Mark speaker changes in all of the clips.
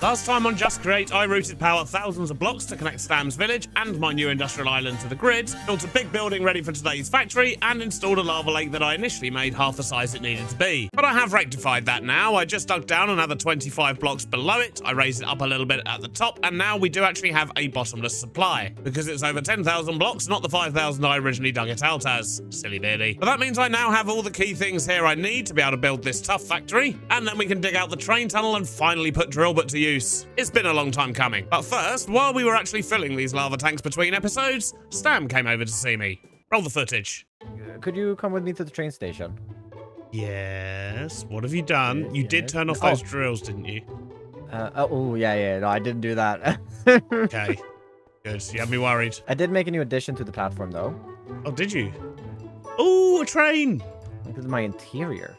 Speaker 1: Last time on Just Create, I routed power thousands of blocks to connect Stam's village and my new industrial island to the grid, built a big building ready for today's factory, and installed a lava lake that I initially made half the size it needed to be. But I have rectified that now. I just dug down another 25 blocks below it, I raised it up a little bit at the top, and now we do actually have a bottomless supply. Because it's over 10,000 blocks, not the 5,000 I originally dug it out as. Silly beardy. But that means I now have all the key things here I need to be able to build this TUFF factory, and then we can dig out the train tunnel and finally put Drillbit to use. It's been a long time coming. But first, while we were actually filling these lava tanks between episodes, Stam came over to see me. Roll the footage.
Speaker 2: Could you come with me to the train station?
Speaker 1: Yes. What have you done? You did turn off those drills, didn't you?
Speaker 2: Yeah. No, I didn't do that.
Speaker 1: Okay. Good. You had me worried.
Speaker 2: I did make a new addition to the platform, though.
Speaker 1: Oh, did you? Oh, a train!
Speaker 2: This is my interior.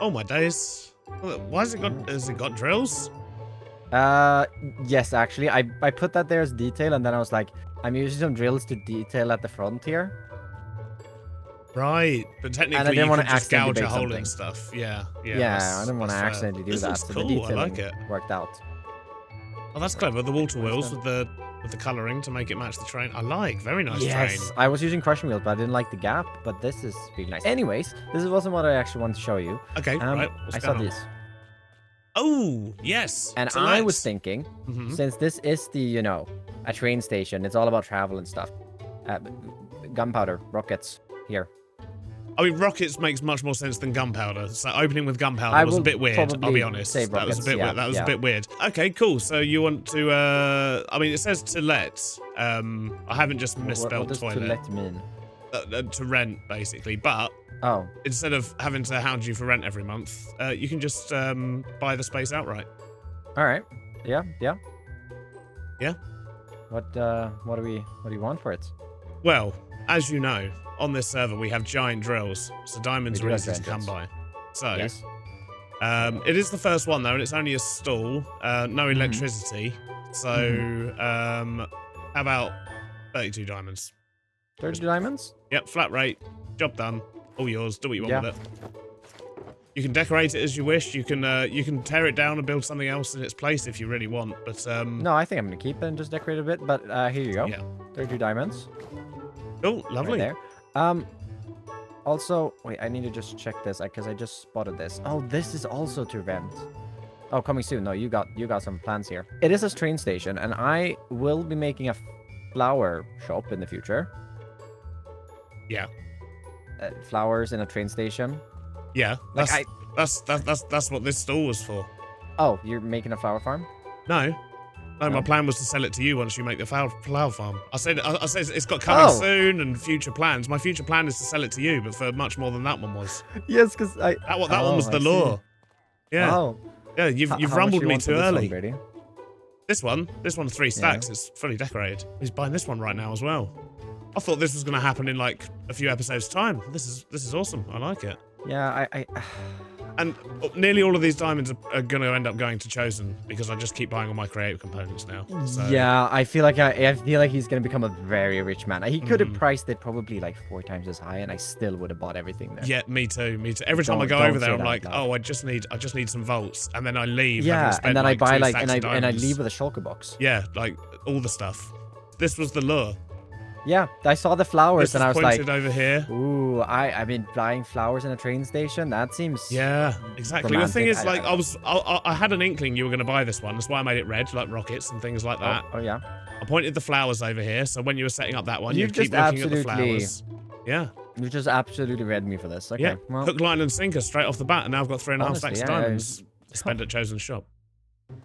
Speaker 1: Oh, my days. Why has it got drills?
Speaker 2: Yes, actually. I put that there as detail, and then I was like, I'm using some drills to detail at the front here.
Speaker 1: Right, but technically you can just gouge a hole and stuff. Yeah.
Speaker 2: Yeah, I didn't want to accidentally do that.
Speaker 1: So cool. I like it.
Speaker 2: Worked out.
Speaker 1: Oh, that's clever. The water wheels with the colouring to make it match the train. I like. Very nice train.
Speaker 2: Yes, I was using crushing wheels, but I didn't like the gap. But this is really nice. Anyways, this wasn't what I actually wanted to show you.
Speaker 1: Okay, right.
Speaker 2: I saw this.
Speaker 1: Oh, yes.
Speaker 2: And I was thinking, since this is the, a train station, it's all about travel and stuff. Gunpowder, rockets, here.
Speaker 1: I mean, rockets makes much more sense than gunpowder. So opening with gunpowder was a bit weird, I'll be honest. That was a bit weird. That was a bit weird. Okay, cool. So you want to, I mean, it says to let. I haven't just misspelled toilet.
Speaker 2: What does to let mean?
Speaker 1: To rent, basically. But instead of having to hound you for rent every month, you can just buy the space outright.
Speaker 2: All right. Yeah.
Speaker 1: Yeah.
Speaker 2: What do you want for it?
Speaker 1: Well, as you know, on this server we have giant drills, so diamonds are easy to come by. So,
Speaker 2: yes.
Speaker 1: It is the first one though, and it's only a stall, no electricity. So, how about 32 diamonds?
Speaker 2: 32 diamonds?
Speaker 1: Yep, flat rate, job done, all yours. Do what you want with it. You can decorate it as you wish. You can tear it down and build something else in its place if you really want. But
Speaker 2: no, I think I'm gonna keep it and just decorate a bit. But here you go. Yeah. 32 diamonds.
Speaker 1: Oh, lovely.
Speaker 2: Right there. Also, wait, I need to just check this because I just spotted this. Oh, this is also to rent. Oh, coming soon. No, you got some plans here. It is a train station, and I will be making a flower shop in the future.
Speaker 1: Yeah.
Speaker 2: Flowers in a train station.
Speaker 1: Yeah, that's what this stall was for.
Speaker 2: Oh, you're making a flower farm?
Speaker 1: No, my plan was to sell it to you once you make the flower farm. I said it's got coming soon and future plans. My future plan is to sell it to you, but for much more than that one was.
Speaker 2: Yes, because
Speaker 1: that one was the lure. Yeah. Oh. Yeah, you've rumbled me too early. This one 3 stacks. It's fully decorated. He's buying this one right now as well. I thought this was going to happen in like a few episodes' time. This is awesome. I like it.
Speaker 2: Yeah,
Speaker 1: And nearly all of these diamonds are going to end up going to Chosen because I just keep buying all my creative components now. So.
Speaker 2: Yeah, I feel like he's going to become a very rich man. He could have priced it probably like 4 times as high, and I still would have bought everything there.
Speaker 1: Yeah, me too. Every time I go over there, I'm like, I just need some vaults, and then I leave.
Speaker 2: Yeah, and then I buy and I leave with a shulker box.
Speaker 1: Yeah, like all the stuff. This was the lure.
Speaker 2: Yeah, I saw the flowers and I was like,
Speaker 1: over here.
Speaker 2: Ooh, I mean, buying flowers in a train station, that seems
Speaker 1: exactly. Romantic. The thing is, like, I had an inkling you were going to buy this one. That's why I made it red, like rockets and things like that.
Speaker 2: Oh yeah.
Speaker 1: I pointed the flowers over here, so when you were setting up that one, you'd keep looking at the flowers. Yeah.
Speaker 2: You just absolutely read me for this. Okay.
Speaker 1: Yeah.
Speaker 2: Well,
Speaker 1: hook, line, and sinker straight off the bat, and now I've got 3.5 stacks of diamonds to spend at Chosen's shop.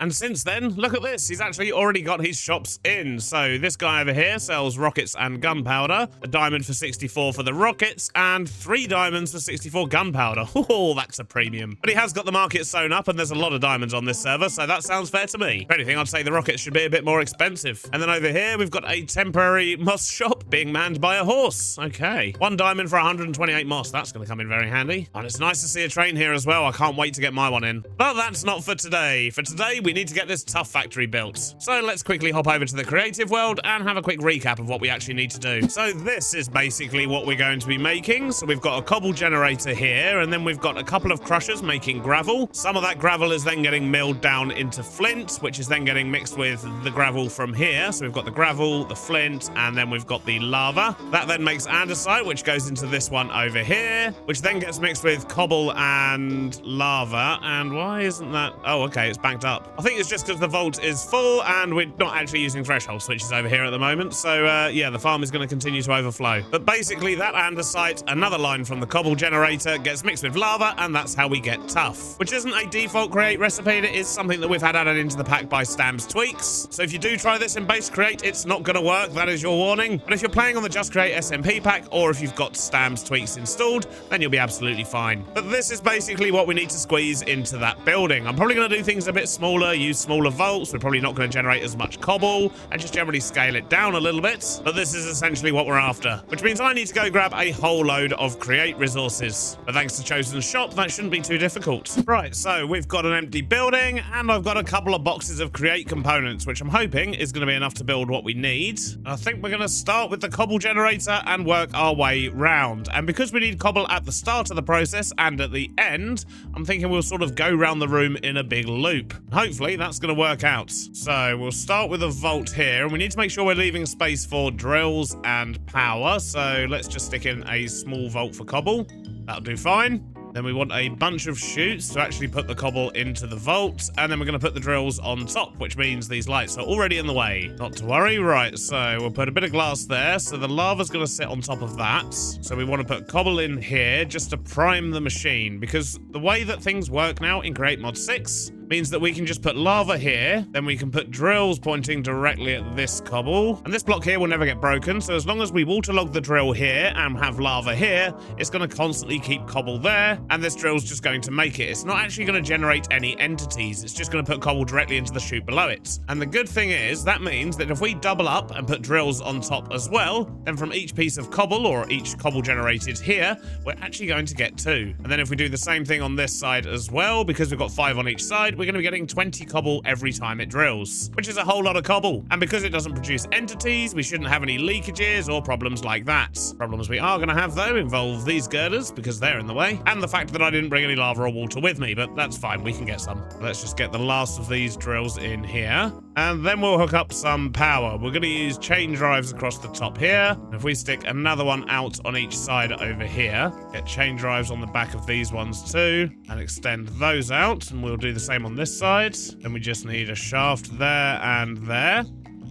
Speaker 1: And since then, look at this. He's actually already got his shops in. So this guy over here sells rockets and gunpowder. A diamond for 64 for the rockets and 3 diamonds for 64 gunpowder. Oh, that's a premium. But he has got the market sewn up and there's a lot of diamonds on this server, so that sounds fair to me. If anything, I'd say the rockets should be a bit more expensive. And then over here, we've got a temporary moss shop being manned by a horse. Okay. 1 diamond for 128 moss. That's going to come in very handy. And it's nice to see a train here as well. I can't wait to get my one in. But that's not for today. For today, Firstly, we need to get this TUFF factory built. So let's quickly hop over to the creative world and have a quick recap of what we actually need to do. So this is basically what we're going to be making. So we've got a cobble generator here, and then we've got a couple of crushers making gravel. Some of that gravel is then getting milled down into flint, which is then getting mixed with the gravel from here. So we've got the gravel, the flint, and then we've got the lava. That then makes andesite, which goes into this one over here, which then gets mixed with cobble and lava. And why isn't that? Oh, okay, it's backed up. I think it's just because the vault is full and we're not actually using threshold switches over here at the moment. So yeah, the farm is going to continue to overflow. But basically that andesite, another line from the cobble generator, gets mixed with lava, and that's how we get TUFF, which isn't a default create recipe. It is something that we've had added into the pack by Stam's Tweaks. So if you do try this in base create, it's not going to work. That is your warning. But if you're playing on the Just Create SMP pack, or if you've got Stam's Tweaks installed, then you'll be absolutely fine. But this is basically what we need to squeeze into that building. I'm probably going to do things a bit smaller, use smaller vaults. We're probably not going to generate as much cobble and just generally scale it down a little bit. But this is essentially what we're after, which means I need to go grab a whole load of create resources. But thanks to Chosen's shop, that shouldn't be too difficult. Right, so we've got an empty building and I've got a couple of boxes of create components, which I'm hoping is going to be enough to build what we need. I think we're going to start with the cobble generator and work our way round. And because we need cobble at the start of the process and at the end, I'm thinking we'll sort of go round the room in a big loop. Hopefully that's going to work out. So we'll start with a vault here, and we need to make sure we're leaving space for drills and power. So let's just stick in a small vault for cobble. That'll do fine. Then we want a bunch of chutes to actually put the cobble into the vault, and then we're going to put the drills on top, which means these lights are already in the way. Not to worry. Right, so we'll put a bit of glass there, so the lava's going to sit on top of that. So we want to put cobble in here just to prime the machine, because the way that things work now in Create Mod 6 means that we can just put lava here, then we can put drills pointing directly at this cobble, and this block here will never get broken. So as long as we waterlog the drill here and have lava here, it's going to constantly keep cobble there, and this drill's just going to make it. It's not actually going to generate any entities. It's just going to put cobble directly into the chute below it. And the good thing is that means that if we double up and put drills on top as well, then from each piece of cobble, or each cobble generated here, we're actually going to get 2. And then if we do the same thing on this side as well, because we've got 5 on each side, we're going to be getting 20 cobble every time it drills, which is a whole lot of cobble. And because it doesn't produce entities, we shouldn't have any leakages or problems like that. Problems we are going to have, though, involve these girders, because they're in the way, and the fact that I didn't bring any lava or water with me, but that's fine. We can get some. Let's just get the last of these drills in here, and then we'll hook up some power. We're going to use chain drives across the top here. If we stick another one out on each side over here, get chain drives on the back of these ones too, and extend those out, and we'll do the same on this side. Then we just need a shaft there and there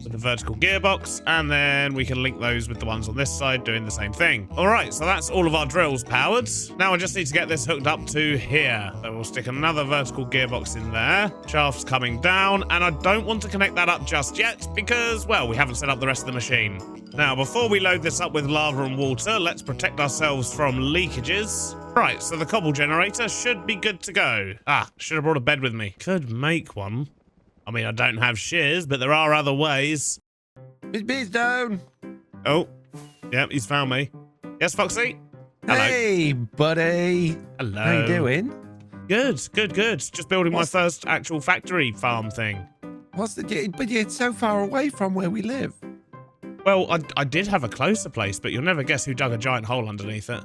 Speaker 1: with a vertical gearbox, and then we can link those with the ones on this side doing the same thing. All right, so that's all of our drills powered. Now I just need to get this hooked up to here. So we'll stick another vertical gearbox in there. Shaft's coming down, and I don't want to connect that up just yet because, well, we haven't set up the rest of the machine. Now, before we load this up with lava and water, let's protect ourselves from leakages. Right, so the cobble generator should be good to go. Ah, should have brought a bed with me. Could make one. I mean, I don't have shears, but there are other ways.
Speaker 3: It's Beardstone.
Speaker 1: Oh, yep, he's found me. Yes, Foxy? Hello.
Speaker 3: Hey, buddy.
Speaker 1: Hello.
Speaker 3: How you doing?
Speaker 1: Good, good, good. Just building my first actual factory farm thing.
Speaker 3: But it's so far away from where we live.
Speaker 1: Well, I did have a closer place, but you'll never guess who dug a giant hole underneath it.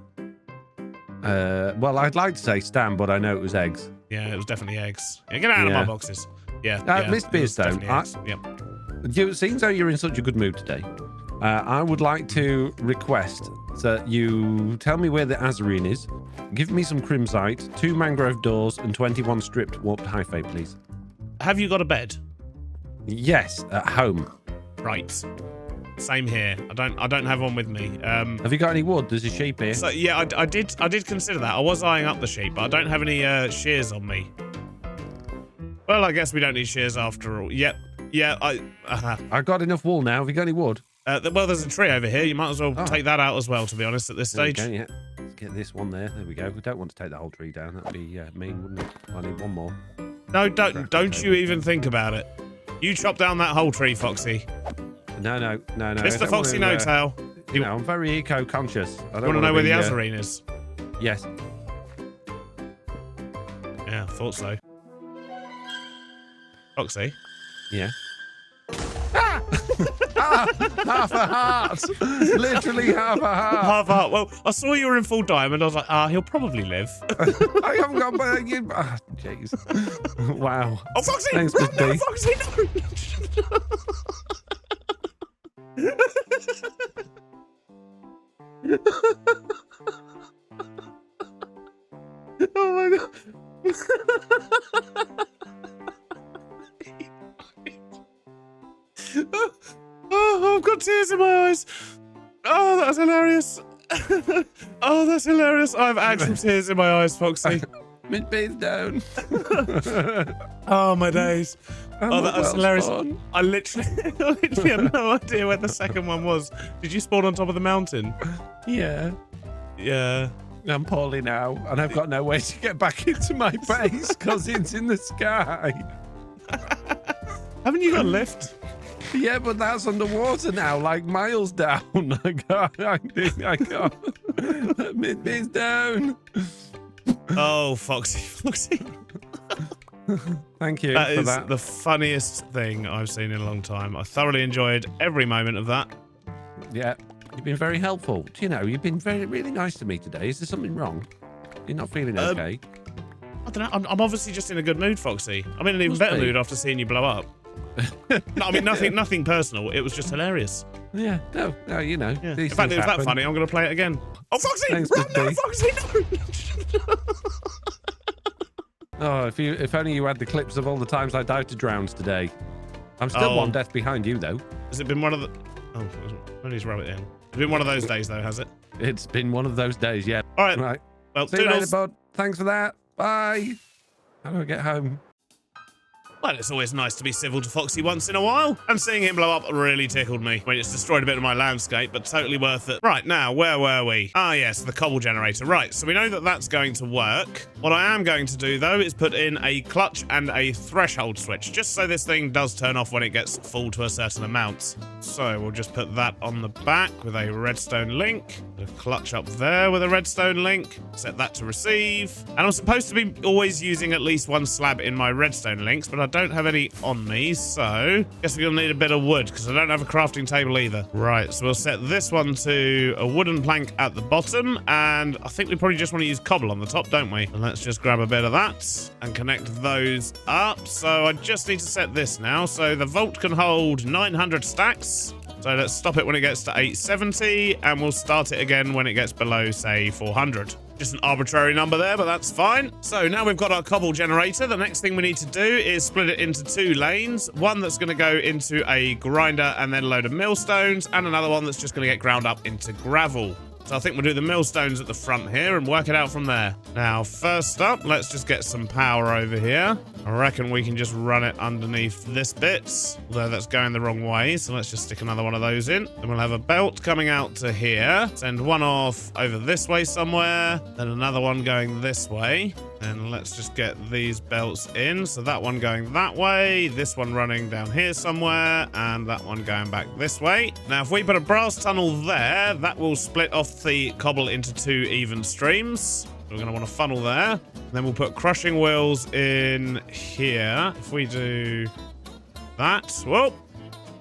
Speaker 3: Well, I'd like to say Stan, but I know it was eggs.
Speaker 1: Yeah, it was definitely eggs. Yeah, get out of my boxes. Yeah.
Speaker 3: Mr. Beardstone,
Speaker 1: Yep.
Speaker 3: Seeing as though you're in such a good mood today, I would like to request that you tell me where the Azarine is, give me some crimsite, 2 mangrove doors, and 21 stripped warped hyphae, please.
Speaker 1: Have you got a bed?
Speaker 3: Yes, at home.
Speaker 1: Right. Same here. I don't have one with me.
Speaker 3: Have you got any wood? There's a sheep here.
Speaker 1: So yeah, I did consider that. I was eyeing up the sheep, but I don't have any shears on me. Well, I guess we don't need shears after all. Yep. Yeah,
Speaker 3: I've got enough wool now. Have you got any wood?
Speaker 1: Well, there's a tree over here. You might as well take that out as well, to be honest, at this stage.
Speaker 3: Okay, yeah. Let's get this one there. There we go. We don't want to take the whole tree down. That'd be mean, wouldn't it? I need one more.
Speaker 1: No, don't you even think about it. You chop down that whole tree, Foxy.
Speaker 3: No.
Speaker 1: Mr. Foxy No-Tail.
Speaker 3: I'm very eco-conscious. I don't
Speaker 1: want to know where the Azarine is?
Speaker 3: Yes.
Speaker 1: Yeah, I thought so. Foxy.
Speaker 3: Yeah. Half a heart. Literally half a heart.
Speaker 1: Half a heart. Well, I saw you were in full diamond. I was like, he'll probably live.
Speaker 3: I haven't got my... Jeez. Wow.
Speaker 1: Oh, Foxy!
Speaker 3: Thanks,
Speaker 1: Run
Speaker 3: Big
Speaker 1: now,
Speaker 3: B.
Speaker 1: Foxy, no! Oh my god. Oh, I've got tears in my eyes. Oh, that's hilarious. Oh, that's hilarious. I have actual tears in my eyes, Foxy.
Speaker 3: Beardstone.
Speaker 1: Oh, my days.
Speaker 3: I'm
Speaker 1: Oh,
Speaker 3: not
Speaker 1: that's
Speaker 3: well
Speaker 1: hilarious.
Speaker 3: spawned.
Speaker 1: I literally had no idea where the second one was. Did you spawn on top of the mountain?
Speaker 3: Yeah.
Speaker 1: Yeah.
Speaker 3: I'm poorly now, and I've got no way to get back into my base because it's in the sky.
Speaker 1: Haven't you got a lift?
Speaker 3: Yeah, but that's underwater now, like miles down. I can't. It's down.
Speaker 1: Oh, Foxy, Foxy.
Speaker 3: Thank you
Speaker 1: That
Speaker 3: for
Speaker 1: is
Speaker 3: that.
Speaker 1: the funniest thing I've seen in a long time. I thoroughly enjoyed every moment of that.
Speaker 3: Yeah, you've been very helpful. You know, you've been really nice to me today. Is there something wrong? You're not feeling okay?
Speaker 1: I don't know. I'm obviously just in a good mood, Foxy. I'm in an even
Speaker 3: Must
Speaker 1: better
Speaker 3: be.
Speaker 1: mood after seeing you blow up. No, I mean nothing personal. It was just hilarious.
Speaker 3: Yeah, no, you know.
Speaker 1: Yeah. In
Speaker 3: These
Speaker 1: fact,
Speaker 3: things
Speaker 1: it was that
Speaker 3: happen.
Speaker 1: funny. I'm going to play it again. Oh, Foxy!
Speaker 3: Thanks,
Speaker 1: Run
Speaker 3: Big
Speaker 1: now,
Speaker 3: B.
Speaker 1: Foxy! No!
Speaker 3: Oh, if only you had the clips of all the times I died to drowns today. I'm still one death behind you, though.
Speaker 1: Has it been one of the... Oh, I need to rub it in. It's been one of those days, though, has it?
Speaker 3: It's been one of those days, yeah.
Speaker 1: All right.
Speaker 3: Right.
Speaker 1: Well,
Speaker 3: See you later,
Speaker 1: toodles.
Speaker 3: bud. Thanks for that. Bye. How do I get home?
Speaker 1: Well, it's always nice to be civil to Foxy once in a while, and seeing him blow up really tickled me. I mean, it's destroyed a bit of my landscape, but totally worth it. Right, now, where were we? Ah, yes, the Cobble Generator. Right, so we know that that's going to work. What I am going to do, though, is put in a clutch and a threshold switch, just so this thing does turn off when it gets full to a certain amount. So we'll just put that on the back with a redstone link, put a clutch up there with a redstone link, set that to receive. And I'm supposed to be always using at least one slab in my redstone links, but I don't have any on me, so guess we're gonna need a bit of wood because I don't have a crafting table either. Right, so we'll set this one to a wooden plank at the bottom, and I think we probably just want to use cobble on the top, don't we? And let's just grab a bit of that and connect those up. So I just need to set this now. So the vault can hold 900 stacks. So let's stop it when it gets to 870, and we'll start it again when it gets below, say, 400. Just an arbitrary number there, but that's fine. So now we've got our cobble generator. The next thing we need to do is split it into 2 lanes. One that's going to go into a grinder and then a load of millstones, and another one that's just going to get ground up into gravel. So I think we'll do the millstones at the front here and work it out from there. Now, first up, let's just get some power over here. I reckon we can just run it underneath this bit, although that's going the wrong way. So let's just stick another one of those in. Then we'll have a belt coming out to here. Send one off over this way somewhere. Then another one going this way. And let's just get these belts in. So that one going that way, this one running down here somewhere, and that one going back this way. Now, if we put a brass tunnel there, that will split off the cobble into 2 even streams. We're going to want to funnel there. Then we'll put crushing wheels in here. If we do that, whoop,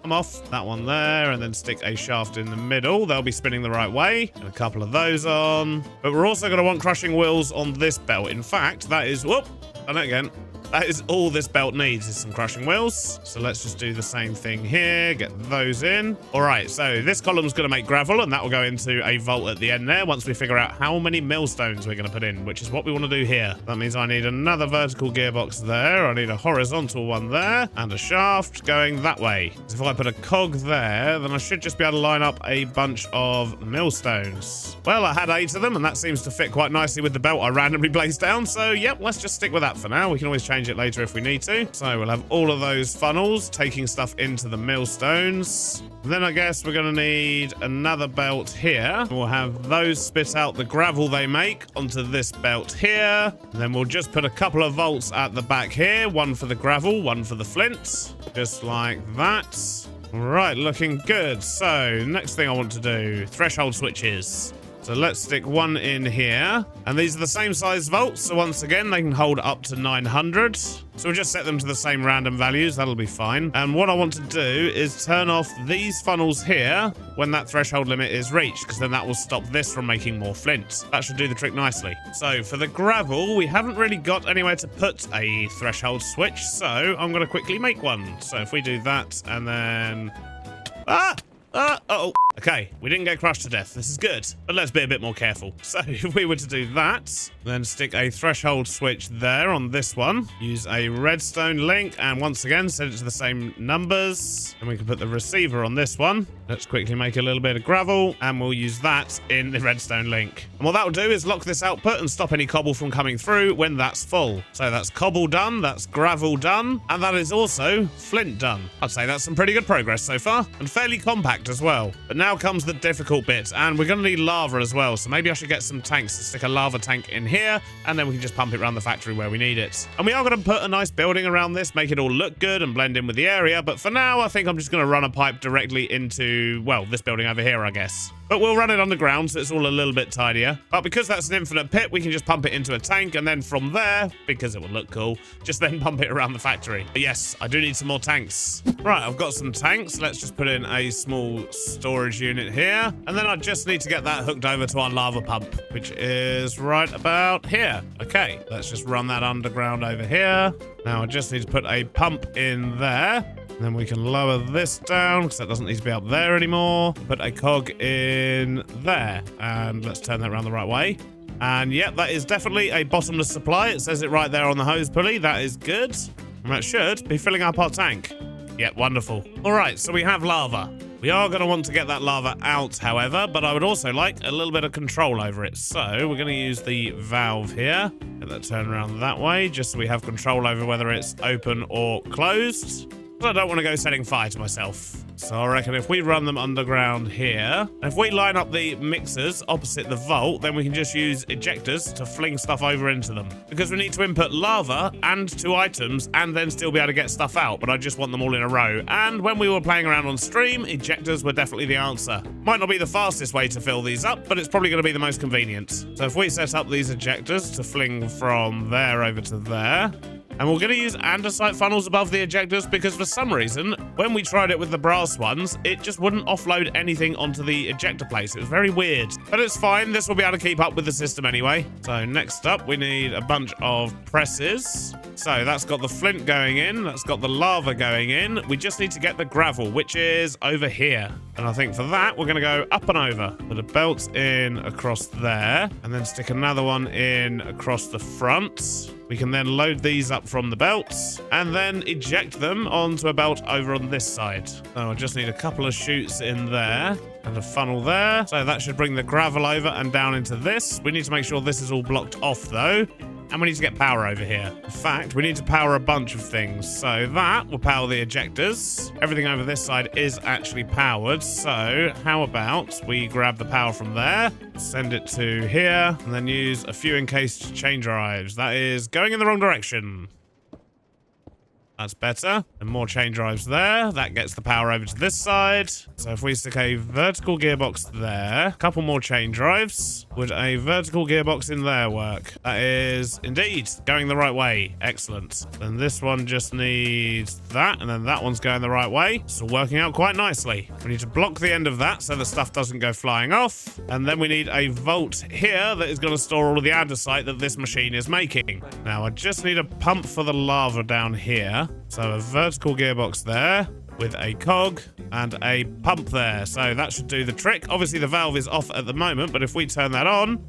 Speaker 1: I'm off. That one there, and then stick a shaft in the middle. They'll be spinning the right way. And a couple of those on. But we're also going to want crushing wheels on this belt. In fact, that is, whoop, done it again. That is all this belt needs is some crushing wheels. So let's just do the same thing here. Get those in. All right, so this column's going to make gravel, and that will go into a vault at the end there once we figure out how many millstones we're going to put in, which is what we want to do here. That means I need another vertical gearbox there. I need a horizontal one there, and a shaft going that way. So if I put a cog there, then I should just be able to line up a bunch of millstones. Well, I had 8 of them, and that seems to fit quite nicely with the belt I randomly placed down. So, yep, let's just stick with that for now. We can always change it later if we need to. So we'll have all of those funnels taking stuff into the millstones. Then I guess we're going to need another belt here. We'll have those spit out the gravel they make onto this belt here. Then we'll just put a couple of vaults at the back here. One for the gravel, one for the flint. Just like that. Right, looking good. So next thing I want to do, threshold switches. So let's stick one in here. And these are the same size vaults. So once again, they can hold up to 900. So we'll just set them to the same random values. That'll be fine. And what I want to do is turn off these funnels here when that threshold limit is reached, because then that will stop this from making more flint. That should do the trick nicely. So for the gravel, we haven't really got anywhere to put a threshold switch. So I'm going to quickly make one. So if we do that and then... uh-oh. Okay, we didn't get crushed to death. This is good, but let's be a bit more careful. So if we were to do that, then stick a threshold switch there on this one. Use a redstone link, and once again, set it to the same numbers. And we can put the receiver on this one. Let's quickly make a little bit of gravel, and we'll use that in the redstone link. And what that will do is lock this output and stop any cobble from coming through when that's full. So that's cobble done, that's gravel done, and that is also flint done. I'd say that's some pretty good progress so far, and fairly compact as well. But now comes the difficult bit, and we're going to need lava as well, so maybe I should get some tanks to stick a lava tank in here, and then we can just pump it around the factory where we need it. And we are going to put a nice building around this, make it all look good and blend in with the area, but for now I think I'm just going to run a pipe directly into, well, this building over here, I guess. But we'll run it underground, so it's all a little bit tidier. But because that's an infinite pit, we can just pump it into a tank, and then from there, because it will look cool, just then pump it around the factory. But yes, I do need some more tanks. Right, I've got some tanks. Let's just put in a small storage unit here. And then I just need to get that hooked over to our lava pump, which is right about here. Okay, let's just run that underground over here. Now I just need to put a pump in there. And then we can lower this down, because that doesn't need to be up there anymore. Put a cog in there. And let's turn that around the right way. And yep, that is definitely a bottomless supply. It says it right there on the hose pulley. That is good. And that should be filling up our tank. Yep, wonderful. All right, so we have lava. We are going to want to get that lava out, however, but I would also like a little bit of control over it. So we're going to use the valve here. Get that turned around that way, just so we have control over whether it's open or closed. I don't want to go setting fire to myself. So I reckon if we run them underground here, if we line up the mixers opposite the vault, then we can just use ejectors to fling stuff over into them. Because we need to input lava and 2 items and then still be able to get stuff out, but I just want them all in a row. And when we were playing around on stream, ejectors were definitely the answer. Might not be the fastest way to fill these up, but it's probably going to be the most convenient. So if we set up these ejectors to fling from there over to there, and we're going to use andesite funnels above the ejectors because for some reason, when we tried it with the brass ones, it just wouldn't offload anything onto the ejector place. It was very weird, but it's fine. This will be able to keep up with the system anyway. So next up, we need a bunch of presses. So that's got the flint going in. That's got the lava going in. We just need to get the gravel, which is over here. And I think for that, we're going to go up and over. Put a belt in across there, and then stick another one in across the front. We can then load these up from the belts and then eject them onto a belt over on this side. So I just need a couple of chutes in there and a funnel there. So that should bring the gravel over and down into this. We need to make sure this is all blocked off though. And we need to get power over here. In fact, we need to power a bunch of things. So that will power the ejectors. Everything over this side is actually powered. So how about we grab the power from there, send it to here, and then use a few encased chain drives. That is going in the wrong direction. That's better. And more chain drives there. That gets the power over to this side. So if we stick a vertical gearbox there, a couple more chain drives, would a vertical gearbox in there work? That is indeed going the right way. Excellent. Then this one just needs that, and then that one's going the right way. So working out quite nicely. We need to block the end of that so the stuff doesn't go flying off. And then we need a vault here that is going to store all of the andesite that this machine is making. Now I just need a pump for the lava down here. So a vertical gearbox there with a cog and a pump there. So that should do the trick. Obviously the valve is off at the moment, but if we turn that on,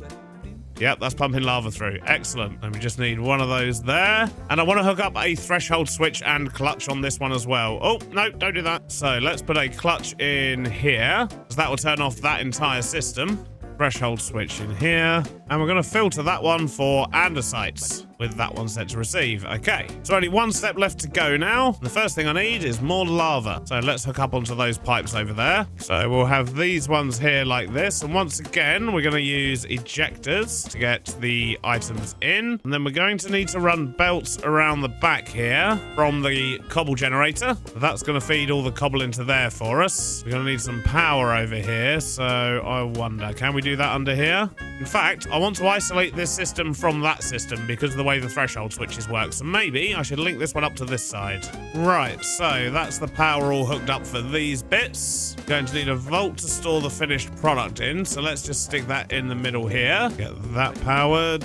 Speaker 1: yep, that's pumping lava through. Excellent. And we just need one of those there. And I want to hook up a threshold switch and clutch on this one as well. Oh, no, don't do that. So let's put a clutch in here, because that will turn off that entire system. Threshold switch in here. And we're going to filter that one for andesites, with that one set to receive. Okay, so only one step left to go now. The first thing I need is more lava. So let's hook up onto those pipes over there. So we'll have these ones here like this. And once again, we're going to use ejectors to get the items in. And then we're going to need to run belts around the back here from the cobble generator. That's going to feed all the cobble into there for us. We're going to need some power over here. So I wonder, can we do that under here? In fact, I want to isolate this system from that system because of the way the threshold switches work. So maybe I should link this one up to this side. Right, so that's the power all hooked up for these bits. Going to need a vault to store the finished product in. So let's just stick that in the middle here. Get that powered.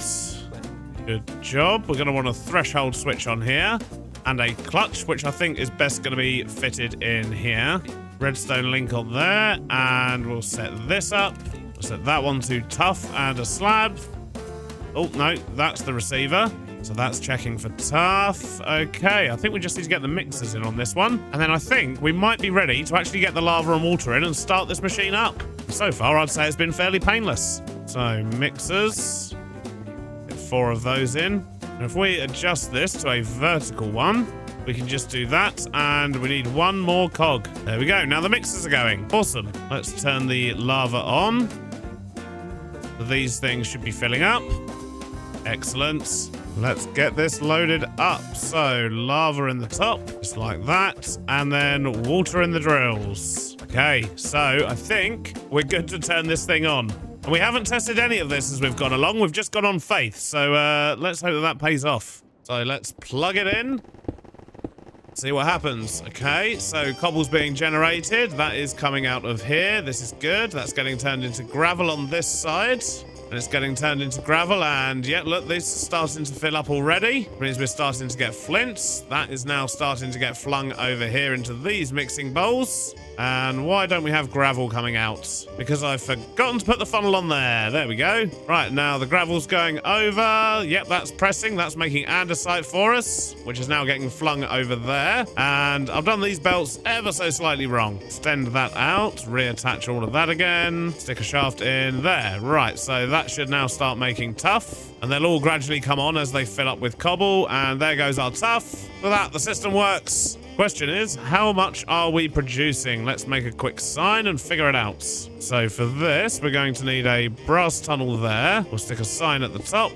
Speaker 1: Good job. We're going to want a threshold switch on here and a clutch, which I think is best going to be fitted in here. Redstone link on there, and we'll set this up. We'll set that one to TUFF and a slab. Oh, no, that's the receiver. So that's checking for TUFF. Okay, I think we just need to get the mixers in on this one. And then I think we might be ready to actually get the lava and water in and start this machine up. So far, I'd say it's been fairly painless. So mixers. Get 4 of those in. And if we adjust this to a vertical one, we can just do that, and we need 1 more cog. There we go. Now the mixers are going. Awesome. Let's turn the lava on. These things should be filling up. Excellent. Let's get this loaded up. So lava in the top, just like that, and then water in the drills. Okay, so I think we're good to turn this thing on. And we haven't tested any of this as we've gone along. We've just gone on faith. So let's hope that pays off. So let's plug it in. See what happens. Okay, so cobble's being generated. That is coming out of here. This is good. That's getting turned into gravel on this side. And it's getting turned into gravel. And yeah, look, this is starting to fill up already. It means we're starting to get flints. That is now starting to get flung over here into these mixing bowls. And why don't we have gravel coming out? Because I've forgotten to put the funnel on there. There we go. Right, now the gravel's going over. Yep, that's pressing. That's making andesite for us, which is now getting flung over there. And I've done these belts ever so slightly wrong. Extend that out. Reattach all of that again. Stick a shaft in there. Right, so that should now start making TUFF. And they'll all gradually come on as they fill up with cobble. And there goes our TUFF. For that, the system works. Question is, how much are we producing? Let's make a quick sign and figure it out. So for this, we're going to need a brass tunnel there. We'll stick a sign at the top,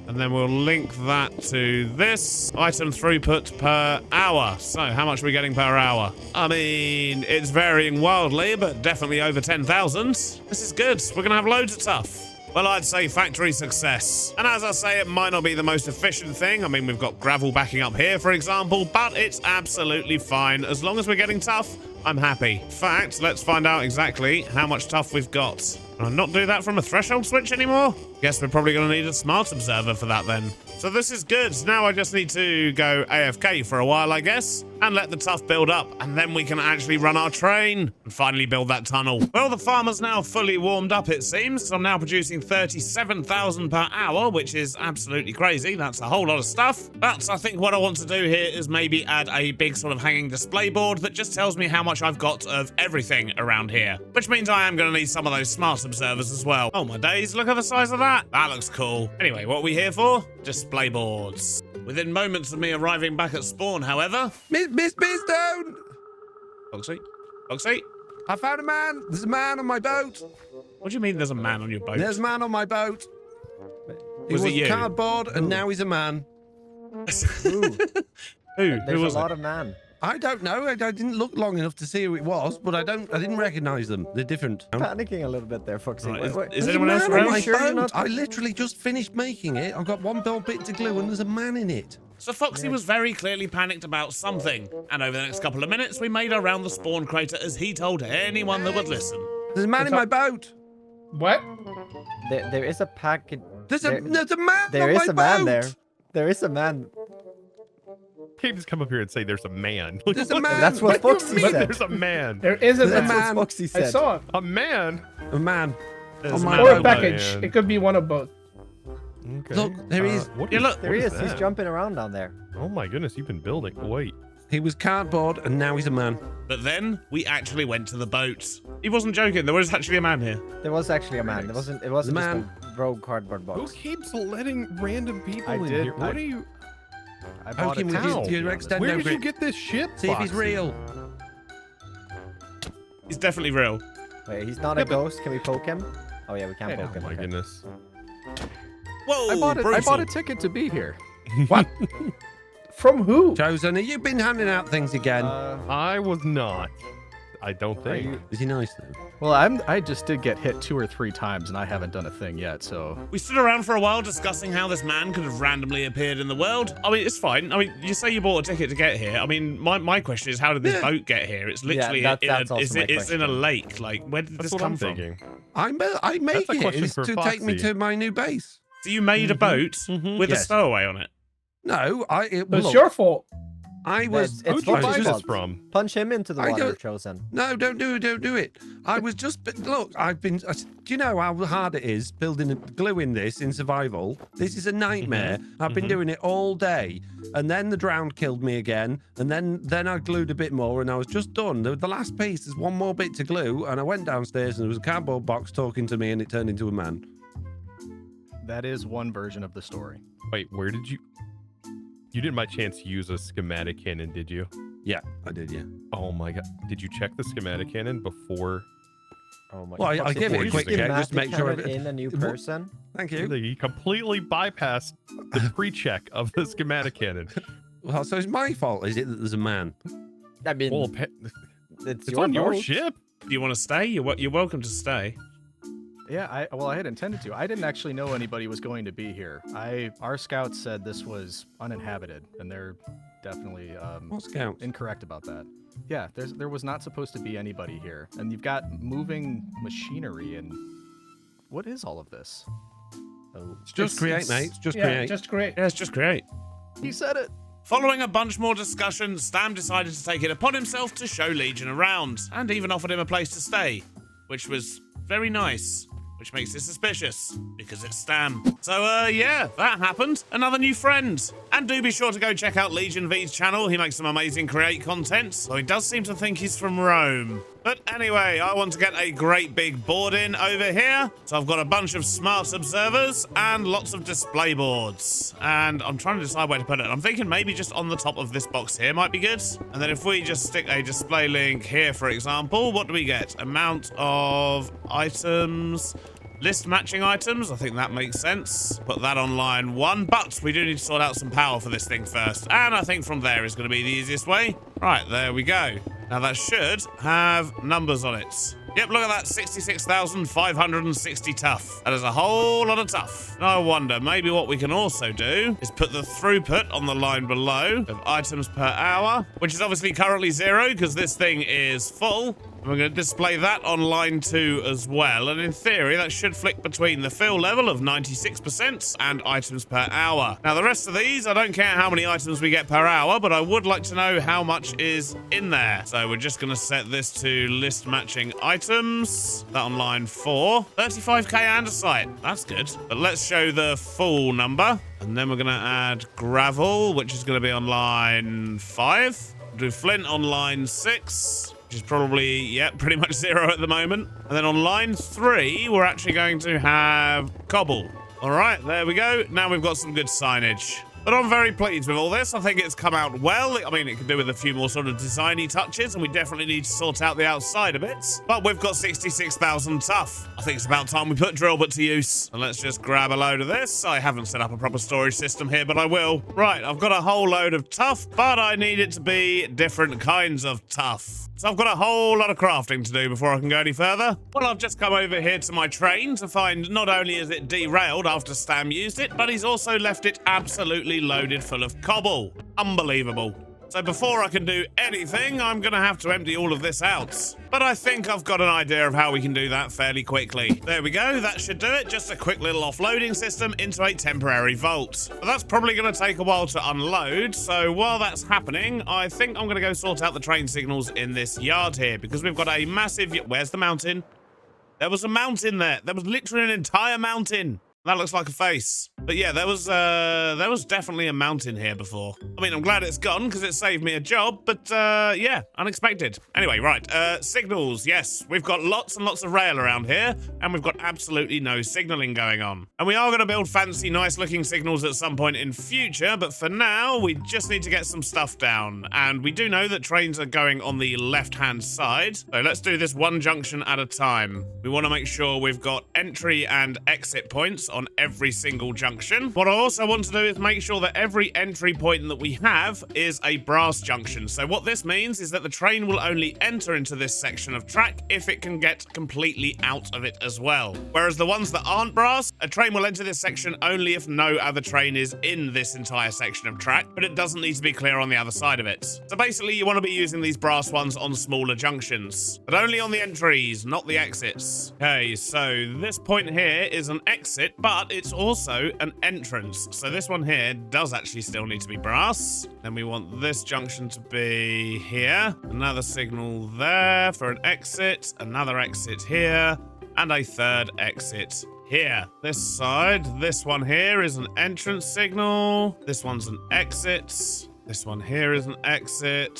Speaker 1: and then we'll link that to this item throughput per hour. So how much are we getting per hour? I mean, it's varying wildly, but definitely over 10,000. This is good. We're going to have loads of TUFF. Well, I'd say factory success. And as I say, it might not be the most efficient thing. I mean, we've got gravel backing up here, for example, but it's absolutely fine. As long as we're getting TUFF, I'm happy. In fact, let's find out exactly how much TUFF we've got. Can I not do that from a threshold switch anymore? Guess we're probably going to need a smart observer for that then. So this is good. Now I just need to go AFK for a while, I guess, and let the TUFF build up, and then we can actually run our train and finally build that tunnel. Well, the farmer's now fully warmed up, it seems, because I'm now producing 37,000 per hour, which is absolutely crazy. That's a whole lot of stuff. But I think what I want to do here is maybe add a big sort of hanging display board that just tells me how much I've got of everything around here, which means I am going to need some of those smart observers as well. Oh my days, look at the size of that. That looks cool. Anyway, what are we here for? Display boards. Within moments of me arriving back at spawn, however...
Speaker 3: Miss Beardstone!
Speaker 1: Foxy? Foxy?
Speaker 3: I found a man. There's a man on my boat.
Speaker 1: What do you mean there's a man on your boat?
Speaker 3: There's a man on my boat. He
Speaker 1: Was it you?
Speaker 3: cardboard, and now he's a man.
Speaker 1: Who?
Speaker 2: There's
Speaker 1: Who was
Speaker 2: a lot
Speaker 1: it?
Speaker 2: of man.
Speaker 3: I don't know. I didn't look long enough to see who it was, but I didn't recognize them. They're different.
Speaker 2: Panicking a little bit there, Foxy.
Speaker 1: Right,
Speaker 2: Wait, wait.
Speaker 1: is
Speaker 3: There's
Speaker 1: anyone
Speaker 3: a
Speaker 1: else
Speaker 3: man
Speaker 1: around?
Speaker 3: on my
Speaker 2: Sure you're
Speaker 3: boat.
Speaker 2: not-
Speaker 3: I literally just finished making it. I've got one more bit to glue, and there's a man in it.
Speaker 1: So Foxy was very clearly panicked about something, and over the next couple of minutes, we made our round the spawn crater as he told anyone that would listen.
Speaker 3: There's a man in my boat.
Speaker 4: What?
Speaker 2: There is a package.
Speaker 3: There's a man
Speaker 2: There
Speaker 3: on
Speaker 2: is
Speaker 3: my
Speaker 2: a man
Speaker 3: boat.
Speaker 2: there. There is a man.
Speaker 5: Can't just come up here and say there's a man.
Speaker 3: There's a man.
Speaker 2: That's what Foxy said.
Speaker 5: There's a man.
Speaker 4: There is a
Speaker 3: There's a
Speaker 4: man.
Speaker 3: man.
Speaker 2: Foxy
Speaker 4: I
Speaker 2: said.
Speaker 4: saw it.
Speaker 5: A man.
Speaker 3: A man.
Speaker 1: There's
Speaker 3: on
Speaker 1: a
Speaker 3: my
Speaker 1: man
Speaker 4: Or
Speaker 1: on
Speaker 4: a
Speaker 1: the
Speaker 3: boat.
Speaker 4: package.
Speaker 5: man.
Speaker 4: It could be one of both.
Speaker 5: Okay.
Speaker 3: Look, there he is.
Speaker 5: What
Speaker 1: Yeah, look.
Speaker 2: There he
Speaker 5: what
Speaker 2: is. He's
Speaker 5: that?
Speaker 2: jumping around down there.
Speaker 5: Oh my goodness, you've been building. Wait.
Speaker 3: He was cardboard, and now he's a man.
Speaker 1: But then we actually went to the boat. He wasn't joking. There was actually a man here.
Speaker 2: There was actually a man. It wasn't
Speaker 3: The man.
Speaker 2: just a rogue cardboard
Speaker 5: Who
Speaker 2: box.
Speaker 5: keeps letting random people
Speaker 4: I
Speaker 5: in
Speaker 4: did-
Speaker 5: here? What are you?
Speaker 4: I bought
Speaker 3: Poke him
Speaker 4: it
Speaker 3: with
Speaker 5: How?
Speaker 3: your extendo
Speaker 5: Where did you
Speaker 3: grip.
Speaker 5: get this ship?
Speaker 3: See if he's
Speaker 5: Foxy?
Speaker 3: real.
Speaker 1: He's definitely real.
Speaker 2: Wait, he's not
Speaker 5: Yeah,
Speaker 2: a
Speaker 5: but-
Speaker 2: ghost. Can we poke him? Oh yeah, we can
Speaker 4: Hey,
Speaker 2: poke
Speaker 5: Oh
Speaker 2: him.
Speaker 5: my
Speaker 2: Okay.
Speaker 5: goodness.
Speaker 1: Whoa,
Speaker 4: I bought it. I
Speaker 1: brutal.
Speaker 4: bought a ticket to be here.
Speaker 3: What?
Speaker 6: From who?
Speaker 3: Chosen, have you been handing out things again?
Speaker 5: I was not. I don't think.
Speaker 3: Is he nice though?
Speaker 4: Well, I just did get hit 2 or 3 times, and I haven't done a thing yet. So
Speaker 1: We stood around for a while discussing how this man could have randomly appeared in the world. I mean, it's fine. I mean, you say you bought a ticket to get here. I mean, my question is, how did this
Speaker 3: Yeah.
Speaker 1: boat get here? It's literally
Speaker 2: that's also my
Speaker 1: it's in a
Speaker 2: question.
Speaker 1: lake. Like, where did
Speaker 5: That's
Speaker 1: this
Speaker 5: what
Speaker 1: come
Speaker 5: I'm
Speaker 1: from?
Speaker 5: thinking.
Speaker 3: I make
Speaker 5: That's a
Speaker 3: it.
Speaker 5: question
Speaker 3: It's
Speaker 5: for
Speaker 3: to take me
Speaker 5: Foxy.
Speaker 3: to my new base.
Speaker 1: So you made a boat with a
Speaker 3: Yes.
Speaker 1: stowaway on it.
Speaker 3: No,
Speaker 6: It's
Speaker 3: look,
Speaker 6: your fault.
Speaker 3: I was.
Speaker 2: It's
Speaker 5: Who'd you
Speaker 2: Foxy's
Speaker 5: buy this
Speaker 2: fault.
Speaker 5: from?
Speaker 2: Punch him into the
Speaker 3: I
Speaker 2: water,
Speaker 3: don't-
Speaker 2: Chosen.
Speaker 3: No, don't do it. I was just, but look, do you know how hard it is building gluing this in survival? This is a nightmare. I've been doing it all day, and then the drowned killed me again, and then I glued a bit more, and I was just done. The last piece, there's one more bit to glue, and I went downstairs, and there was a cardboard box talking to me, and it turned into a man.
Speaker 4: that is one version of the story.
Speaker 5: Wait, where did you? You didn't by chance use a schematic cannon, did you?
Speaker 3: Yeah, I did. Yeah.
Speaker 5: Oh my god! Did you check the schematic cannon before?
Speaker 2: Oh my.
Speaker 3: Well, I
Speaker 2: Foxy,
Speaker 3: gave it
Speaker 2: can
Speaker 3: a
Speaker 2: you
Speaker 3: quick check just to make sure
Speaker 2: schematic
Speaker 3: everything-
Speaker 2: in a new
Speaker 3: What-
Speaker 2: person.
Speaker 3: Thank you.
Speaker 5: You completely bypassed the pre-check of the schematic cannon.
Speaker 3: Well, so it's my fault, is it, that there's a man?
Speaker 2: I mean,
Speaker 5: Well,
Speaker 2: it's
Speaker 5: it's on your
Speaker 2: boat.
Speaker 5: ship.
Speaker 1: Do you want to stay? You're welcome to stay.
Speaker 4: Yeah, I had intended to. I didn't actually know anybody was going to be here. Our scouts said this was uninhabited, and they're definitely
Speaker 3: What scouts?
Speaker 4: incorrect about that. Yeah, there was not supposed to be anybody here, and you've got moving machinery, and what is all of this?
Speaker 3: It's just create, mate. It's just create.
Speaker 6: Just create.
Speaker 1: Yeah, it's just great.
Speaker 4: He said it.
Speaker 1: Following a bunch more discussion, Stam decided to take it upon himself to show Legion around, and even offered him a place to stay, which was very nice, which makes it suspicious, because it's Stam. So, yeah, that happened. Another new friend. And do be sure to go check out Legion V's channel. He makes some amazing create content, though he does seem to think he's from Rome. But anyway, I want to get a great big board in over here. So I've got a bunch of smart observers and lots of display boards. And I'm trying to decide where to put it. I'm thinking maybe just on the top of this box here might be good. And then if we just stick a display link here, for example, what do we get? Amount of items. List matching items, I think that makes sense. Put that on line 1, but we do need to sort out some power for this thing first. And I think from there is going to be the easiest way. Right, there we go. Now that should have numbers on it. Yep, look at that, 66,560 tough. That is a whole lot of tough. No wonder, maybe what we can also do is put the throughput on the line below of items per hour, which is obviously currently 0 because this thing is full. We're going to display that on line 2 as well, and in theory that should flick between the fill level of 96% and items per hour. Now the rest of these, I don't care how many items we get per hour, but I would like to know how much is in there. So we're just going to set this to list matching items. That on line 4. 35k andesite, that's good. But let's show the full number, and then we're going to add gravel, which is going to be on line 5. Do flint on line 6. Which is probably, yeah, pretty much 0 at the moment. And then on line 3, we're actually going to have cobble. All right, there we go. Now we've got some good signage. But I'm very pleased with all this. I think it's come out well. I mean, it could do with a few more sort of designy touches, and we definitely need to sort out the outside a bit. But we've got 66,000 tough. I think it's about time we put drill bit to use. And let's just grab a load of this. I haven't set up a proper storage system here, but I will. Right, I've got a whole load of tough, but I need it to be different kinds of tough. So I've got a whole lot of crafting to do before I can go any further. Well, I've just come over here to my train to find not only is it derailed after Stam used it, but he's also left it absolutely loaded full of cobble. Unbelievable. So before I can do anything, I'm going to have to empty all of this out. But I think I've got an idea of how we can do that fairly quickly. There we go, that should do it. Just a quick little offloading system into a temporary vault. But that's probably going to take a while to unload, so while that's happening, I think I'm going to go sort out the train signals in this yard here, because we've got a massive... Where's the mountain? There was a mountain there. There was literally an entire mountain. That looks like a face. But yeah, there was definitely a mountain here before. I mean, I'm glad it's gone because it saved me a job, but yeah, unexpected. Anyway, right, signals. Yes, we've got lots and lots of rail around here, and we've got absolutely no signaling going on. And we are going to build fancy, nice-looking signals at some point in future, but for now, we just need to get some stuff down. And we do know that trains are going on the left-hand side, so let's do this one junction at a time. We want to make sure we've got entry and exit points on every single junction. What I also want to do is make sure that every entry point that we have is a brass junction. So what this means is that the train will only enter into this section of track if it can get completely out of it as well. Whereas the ones that aren't brass, a train will enter this section only if no other train is in this entire section of track, but it doesn't need to be clear on the other side of it. So basically you want to be using these brass ones on smaller junctions, but only on the entries, not the exits. Okay, so this point here is an exit, but it's also an entrance. So this one here does actually still need to be brass. Then we want this junction to be here. Another signal there for an exit. Another exit here. And a third exit here. This side, this one here is an entrance signal. This one's an exit. This one here is an exit.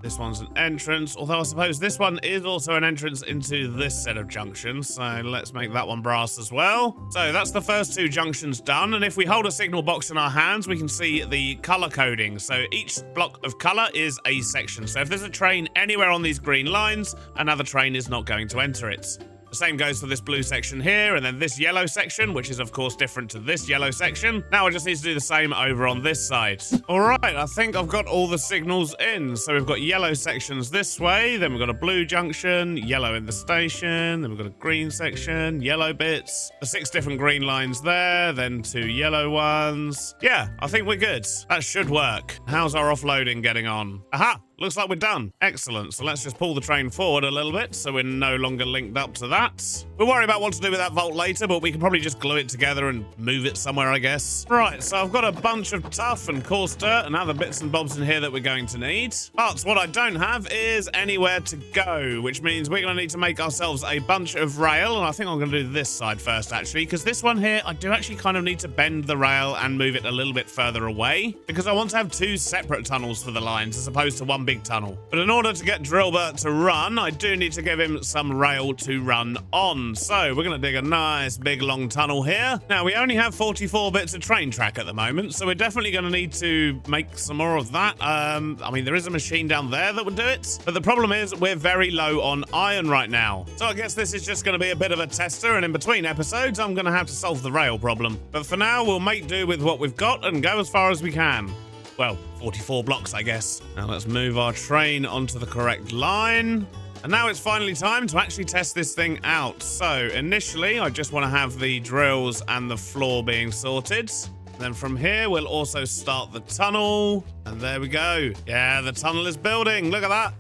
Speaker 1: This one's an entrance, although I suppose this one is also an entrance into this set of junctions, so let's make that one brass as well. So that's the first two junctions done, and if we hold a signal box in our hands, we can see the color coding. So each block of color is a section. So if there's a train anywhere on these green lines, another train is not going to enter it. The same goes for this blue section here, and then this yellow section, which is of course different to this yellow section. Now I just need to do the same over on this side. All right, I think I've got all the signals in. So we've got yellow sections this way, then we've got a blue junction, yellow in the station, then we've got a green section, yellow bits, the 6 different green lines there, then 2 yellow ones. Yeah, I think we're good. That should work. How's our offloading getting on? Aha! Looks like we're done. Excellent. So let's just pull the train forward a little bit so we're no longer linked up to that. We'll worry about what to do with that vault later, but we can probably just glue it together and move it somewhere, I guess. Right, so I've got a bunch of tuff and coarse dirt and other bits and bobs in here that we're going to need. But what I don't have is anywhere to go, which means we're going to need to make ourselves a bunch of rail. And I think I'm going to do this side first, actually, because this one here, I do actually kind of need to bend the rail and move it a little bit further away, because I want to have 2 separate tunnels for the lines as opposed to one big tunnel. But in order to get Drillbert to run, I do need to give him some rail to run on. So we're going to dig a nice big long tunnel here. Now we only have 44 bits of train track at the moment, so we're definitely going to need to make some more of that. I mean, there is a machine down there that would do it, but the problem is we're very low on iron right now. So I guess this is just going to be a bit of a tester, and in between episodes, I'm going to have to solve the rail problem. But for now, we'll make do with what we've got and go as far as we can. Well, 44 blocks, I guess. Now let's move our train onto the correct line. And now it's finally time to actually test this thing out. So initially, I just want to have the drills and the floor being sorted. Then from here, we'll also start the tunnel. And there we go. Yeah, the tunnel is building. Look at that.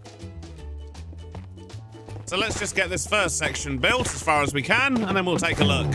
Speaker 1: So let's just get this first section built as far as we can, and then we'll take a look.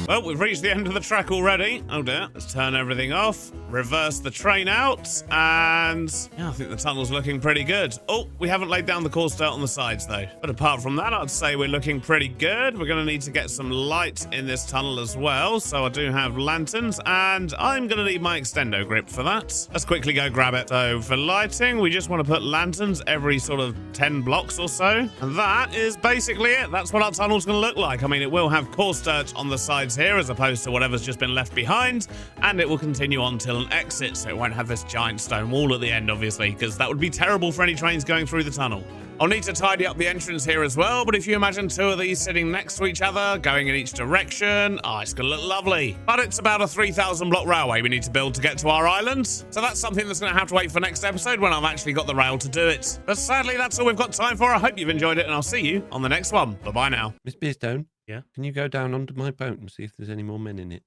Speaker 1: Well, we've reached the end of the track already. Oh dear. Let's turn everything off, reverse the train out, and yeah, I think the tunnel's looking pretty good. Oh, we haven't laid down the coarse dirt on the sides though. But apart from that, I'd say we're looking pretty good. We're going to need to get some light in this tunnel as well. So I do have lanterns, and I'm going to need my extendo grip for that. Let's quickly go grab it. So for lighting, we just want to put lanterns every sort of 10 blocks or so. And that is basically it. That's what our tunnel's going to look like. I mean, it will have coarse dirt on the sides here as opposed to whatever's just been left behind, and it will continue on till an exit, so it won't have this giant stone wall at the end, obviously, because that would be terrible for any trains going through the tunnel. I'll need to tidy up the entrance here as well, but if you imagine 2 of these sitting next to each other, going in each direction, it's going to look lovely. But it's about a 3,000 block railway we need to build to get to our island, so that's something that's going to have to wait for next episode when I've actually got the rail to do it. But sadly, that's all we've got time for. I hope you've enjoyed it, and I'll see you on the next one. Bye-bye now.
Speaker 3: Miss Beardstone?
Speaker 1: Yeah?
Speaker 3: Can you go down onto my boat and see if there's any more men in it?